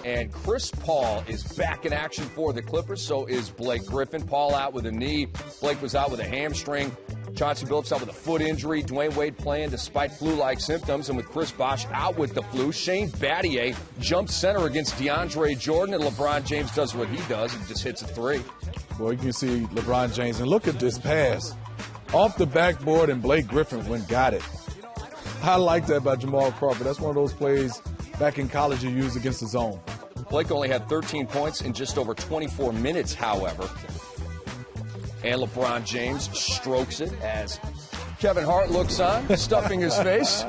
and Chris Paul is back in action for the Clippers. So is Blake Griffin. Paul out with a knee. Blake was out with a hamstring. Chauncey Billups out with a foot injury. Dwayne Wade playing despite flu-like symptoms. And with Chris Bosh out with the flu, Shane Battier jumps center against DeAndre Jordan. And LeBron James does what he does and just hits a three. Well, you can see LeBron James. And look at this pass. Off the backboard, and Blake Griffin went and got it. I like that by Jamal Crawford. That's one of those plays back in college you use against the zone. Blake only had 13 points in just over 24 minutes, however. And LeBron James strokes it as Kevin Hart looks on, stuffing his face.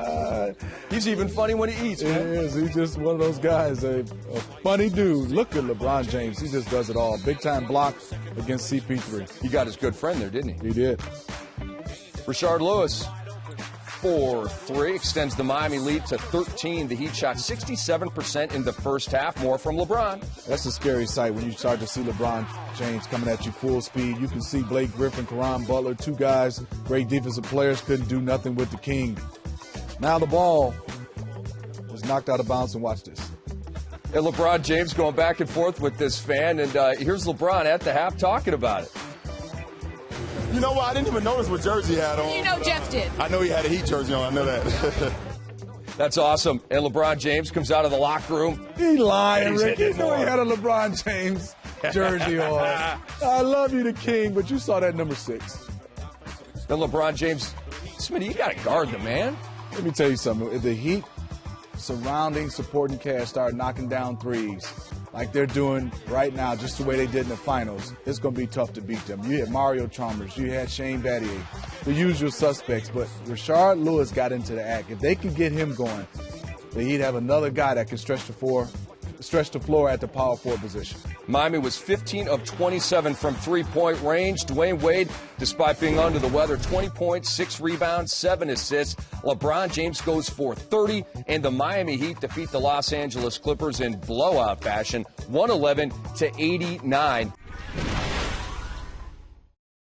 He's even funny when he eats, man. He is. He's just one of those guys, a funny dude. Look at LeBron James. He just does it all. Big-time block against CP3. He got his good friend there, didn't he? He did. Rashard Lewis, 4-3, extends the Miami lead to 13. The Heat shot 67% in the first half, more from LeBron. That's a scary sight when you start to see LeBron James coming at you full speed. You can see Blake Griffin, Caron Butler, two guys, great defensive players, couldn't do nothing with the King. Now the ball was knocked out of bounds, and watch this. And LeBron James going back and forth with this fan, and here's LeBron at the half talking about it. You know what? I didn't even notice what jersey he had on. You know Jeff did. I know he had a Heat jersey on. I know that. That's awesome. And LeBron James comes out of the locker room. He lying, Rick. He knew more. he had a LeBron James jersey on. I love you, the King, but you saw that number 6. Then LeBron James, Smitty, you got to guard the man. Let me tell you something. If the Heat surrounding, supporting cast start knocking down threes like they're doing right now, just the way they did in the finals, it's going to be tough to beat them. You had Mario Chalmers, you had Shane Battier, the usual suspects, but Rashard Lewis got into the act. If they can get him going, the Heat have another guy that can stretch the floor at the power forward position. Miami was 15 of 27 from three-point range. Dwayne Wade, despite being under the weather, 20 points, 6 rebounds, 7 assists. LeBron James goes for 30, and the Miami Heat defeat the Los Angeles Clippers in blowout fashion, 111-89.